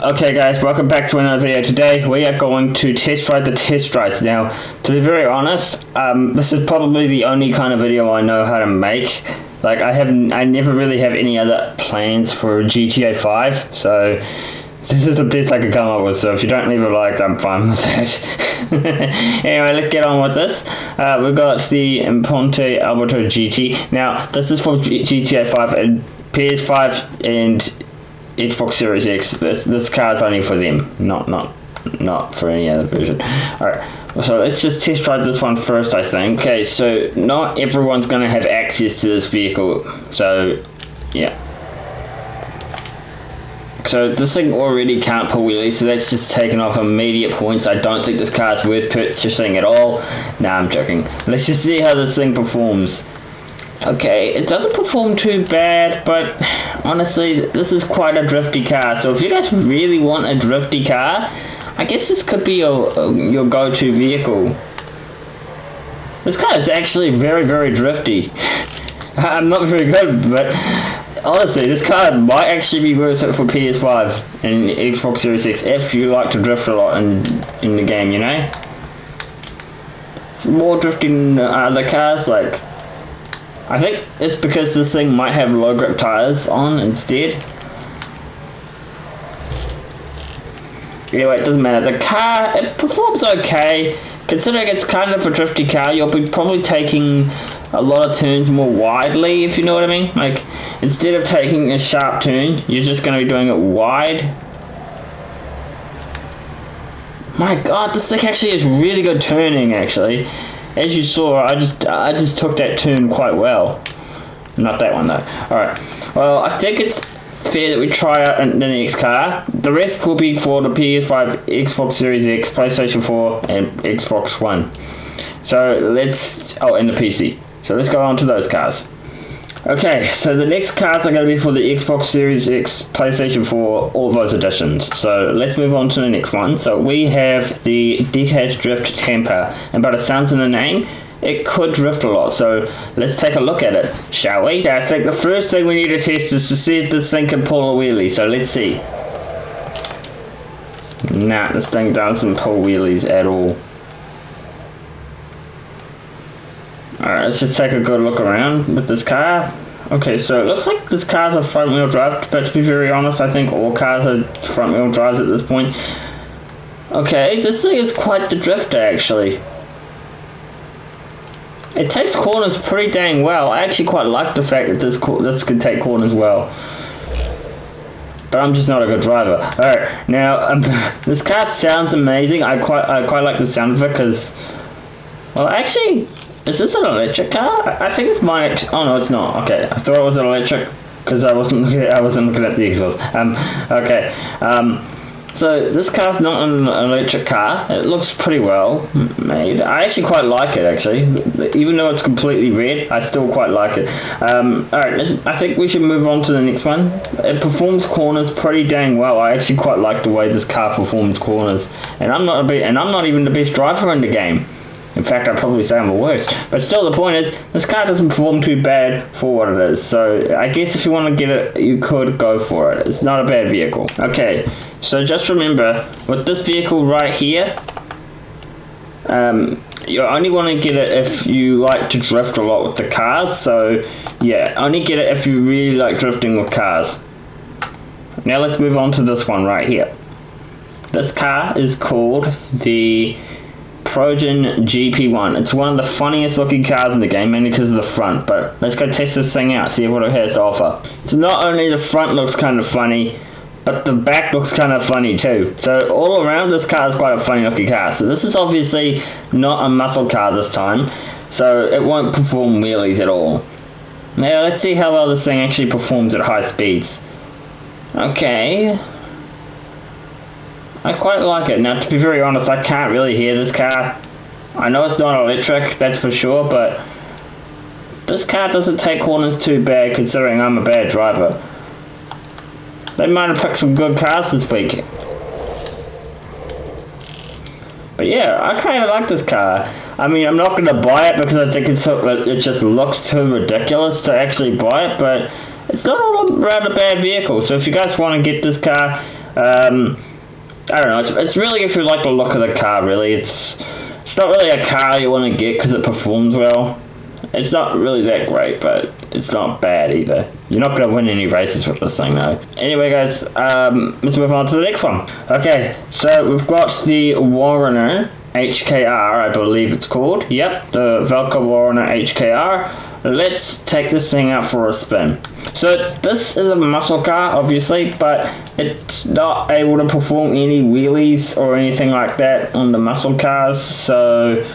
Okay guys, welcome back to another video. Today we are going to test ride the test rides. Now, to be very honest, this is probably the only kind of video I know how to make. Like, I never really have any other plans for GTA 5, so this is the best I could come up with. So if you don't leave a like, I'm fine with that. Anyway, let's get on with this. We've got the Ponte Alberto GT. Now, this is for GTA 5 and PS5 and Xbox Series X. This car is only for them, not for any other version. Alright, so let's just test drive this one first, I think. Okay, so not everyone's going to have access to this vehicle, so yeah. So this thing already can't pull wheelies, so that's just taken off immediate points. I don't think this car is worth purchasing at all. Nah, I'm joking. Let's just see how this thing performs. Okay, it doesn't perform too bad, but honestly, this is quite a drifty car. So if you guys really want a drifty car, I guess this could be your go-to vehicle. This car is actually very, very drifty. I'm not very good, but honestly, this car might actually be worth it for PS5 and Xbox Series X if you like to drift a lot in the game, you know? It's more drifting than other cars, like... I think it's because this thing might have low grip tires on instead. Anyway, it doesn't matter. The car, it performs okay. Considering it's kind of a drifty car, you'll be probably taking a lot of turns more widely, if you know what I mean. Like, instead of taking a sharp turn, you're just going to be doing it wide. My god, this thing actually is really good turning, actually. As you saw, I just took that turn quite well. Not that one though. Alright. Well, I think it's fair that we try out the next car. The rest will be for the PS5, Xbox Series X, PlayStation 4, and Xbox One. So let's... Oh, and the PC. So let's go on to those cars. Okay, so the next cars are going to be for the Xbox Series X, PlayStation 4, all those editions. So let's move on to the next one. So we have the Decals Drift Tamper, and by the sounds in the name, it could drift a lot. So let's take a look at it, shall we? I think the first thing we need to test is to see if this thing can pull a wheelie. So let's see. Nah, this thing doesn't pull wheelies at all. Alright, let's just take a good look around with this car. Okay, so it looks like this car's a front wheel drive, but to be very honest, I think all cars are front wheel drives at this point. Okay, this thing is quite the drifter actually. It takes corners pretty dang well. I actually quite like the fact that this can take corners well. But I'm just not a good driver. Alright, now this car sounds amazing. I quite like the sound of it because, well, actually, is this an electric car? I think it's my... Oh no, it's not. Okay, I thought it was an electric because I wasn't looking at the exhaust. Okay. So this car's not an electric car. It looks pretty well made. I actually quite like it actually. Even though it's completely red, I still quite like it. Alright, I think we should move on to the next one. It performs corners pretty dang well. I actually quite like the way this car performs corners. And I'm not even the best driver in the game. In fact, I'd probably say I'm the worst. But still, the point is, this car doesn't perform too bad for what it is. So, I guess if you want to get it, you could go for it. It's not a bad vehicle. Okay, so just remember, with this vehicle right here, you only want to get it if you like to drift a lot with the cars. So, yeah, only get it if you really like drifting with cars. Now let's move on to this one right here. This car is called the Progen GP1. It's one of the funniest looking cars in the game, mainly because of the front, but let's go test this thing out, see what it has to offer. So not only the front looks kind of funny, but the back looks kind of funny too. So all around, this car is quite a funny looking car. So this is obviously not a muscle car this time, so it won't perform wheelies at all. Now let's see how well this thing actually performs at high speeds. Okay, I quite like it. Now, to be very honest, I can't really hear this car. I know it's not electric, that's for sure, but this car doesn't take corners too bad considering I'm a bad driver. They might have picked some good cars this week. But yeah, I kind of like this car. I mean, I'm not going to buy it because I think it just looks too ridiculous to actually buy it, but it's not all around a bad vehicle. So if you guys want to get this car, I don't know. It's really if you like the look of the car. Really, it's not really a car you want to get because it performs well. It's not really that great, but it's not bad either. You're not going to win any races with this thing, though. Anyway, guys, let's move on to the next one. Okay, so we've got the Warner HKR, I believe it's called. Yep, the Velka Warner HKR. Let's take this thing out for a spin. So this is a muscle car, obviously, but it's not able to perform any wheelies or anything like that on the muscle cars, so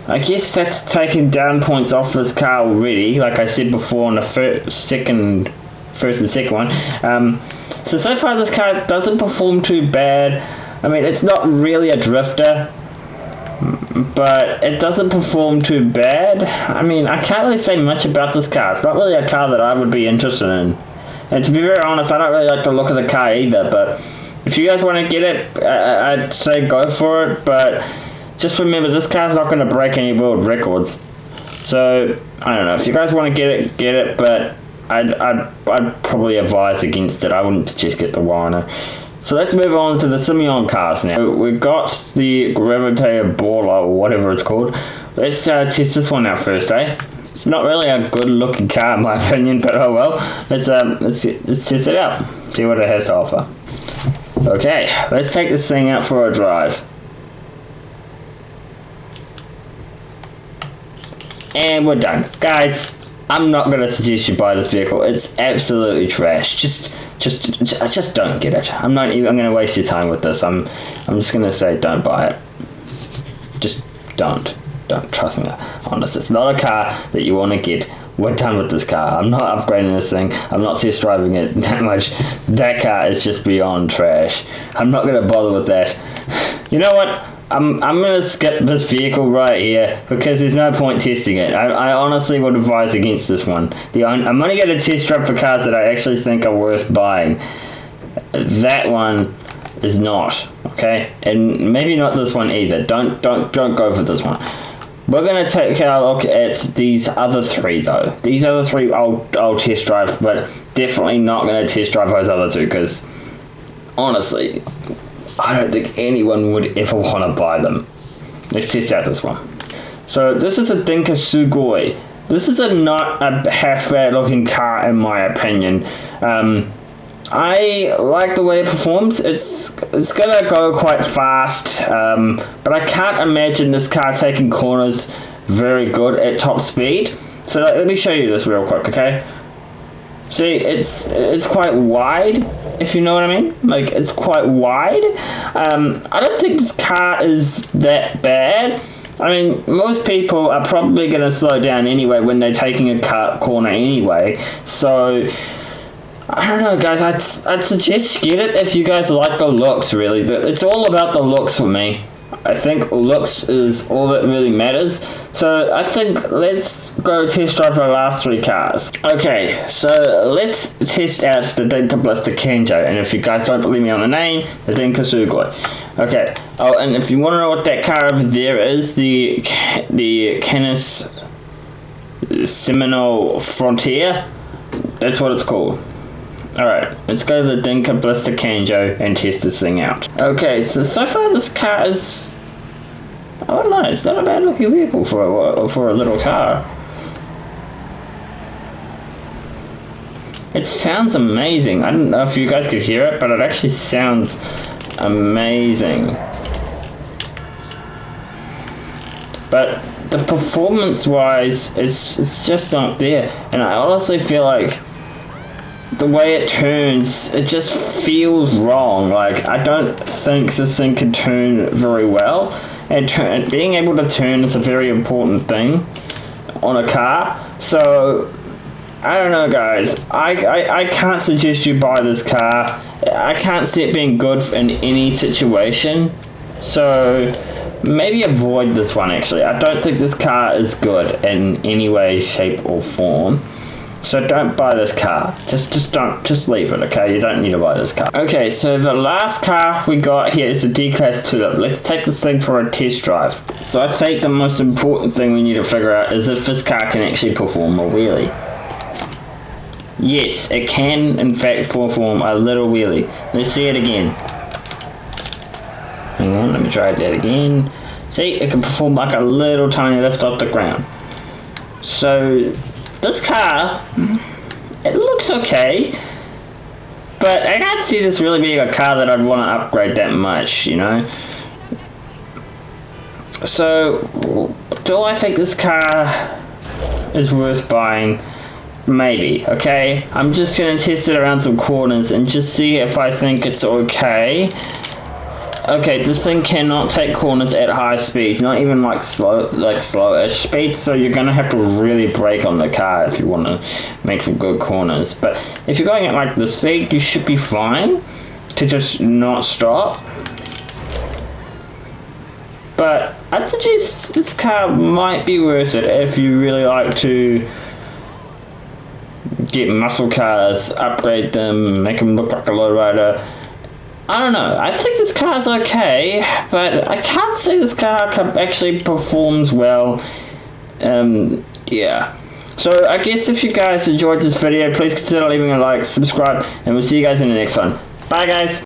I guess that's taking down points off this car already, like I said before on the first and second one. So far this car doesn't perform too bad. I mean, it's not really a drifter, but it doesn't perform too bad. I mean, I can't really say much about this car. It's not really a car that I would be interested in. And to be very honest, I don't really like the look of the car either, but if you guys want to get it, I'd say go for it, but just remember, this car's not going to break any world records. So, I don't know. If you guys want to get it, but I'd probably advise against it. I wouldn't just get the Warner. So let's move on to the Simeon cars now. We've got the Gravitator Baller, or whatever it's called. Let's test this one out first, eh? It's not really a good looking car in my opinion, but oh well. Let's test it out. See what it has to offer. Okay, let's take this thing out for a drive. And we're done. Guys, I'm not going to suggest you buy this vehicle. It's absolutely trash. Just don't get it. I'm going to waste your time with this. I'm just going to say don't buy it. Just don't. Don't. Trust me. Honest, it's not a car that you want to get. We're done with this car. I'm not upgrading this thing. I'm not test driving it that much. That car is just beyond trash. I'm not going to bother with that. You know what? I'm going to skip this vehicle right here because there's no point testing it. I honestly would advise against this one. I'm only going to test drive for cars that I actually think are worth buying. That one is not, okay? And maybe not this one either. Don't go for this one. We're going to take a look at these other three, though. These other three I'll test drive, but definitely not going to test drive those other two because, honestly, I don't think anyone would ever want to buy them. Let's test out this one. So this is a Dinka Sugoi. This is not a half bad looking car in my opinion. I like the way it performs. It's gonna go quite fast, but I can't imagine this car taking corners very good at top speed. So let me show you this real quick, okay? See, it's quite wide, if you know what I mean. Like, it's quite wide. I don't think this car is that bad. I mean, most people are probably going to slow down anyway when they're taking a corner anyway. So, I don't know, guys. I'd suggest get it if you guys like the looks, really. It's all about the looks for me. I think looks is all that really matters. So I think let's go test drive our last three cars. Okay, so let's test out the Dinka Blister Kanjo. And if you guys don't believe me on the name, the Dinka Sugoi. Okay. Oh, and if you want to know what that car over there is, the Canis Seminole Frontier, that's what it's called. Alright, let's go to the Dinka Blister Kanjo and test this thing out. Okay, so far this car is, I don't know, it's not a bad looking vehicle for a little car. It sounds amazing. I don't know if you guys could hear it, but it actually sounds amazing. But the performance wise, it's just not there. And I honestly feel like the way it turns, it just feels wrong. Like, I don't think this thing can turn very well. And being able to turn is a very important thing on a car. So, I don't know, guys. I can't suggest you buy this car. I can't see it being good in any situation. So, maybe avoid this one, actually. I don't think this car is good in any way, shape, or form. So don't buy this car. Just leave it, okay? You don't need to buy this car. Okay, so the last car we got here is the D-Class Tulip. Let's take this thing for a test drive. So I think the most important thing we need to figure out is if this car can actually perform a wheelie. Yes, it can in fact perform a little wheelie. Let's see it again. Hang on, let me try that again. See, it can perform like a little tiny lift off the ground. So, this car, it looks okay, but I can't see this really being a car that I'd want to upgrade that much, you know? So, do I think this car is worth buying? Maybe, okay? I'm just gonna test it around some corners and just see if I think it's okay. Okay, this thing cannot take corners at high speeds, not even like slowish speeds, so you're gonna have to really brake on the car if you want to make some good corners. But if you're going at like the speed, you should be fine to just not stop. But I'd suggest this car might be worth it if you really like to get muscle cars, upgrade them, make them look like a lowrider. I don't know. I think this car's okay, but I can't say this car actually performs well. Yeah. So I guess if you guys enjoyed this video, please consider leaving a like, subscribe, and we'll see you guys in the next one. Bye, guys.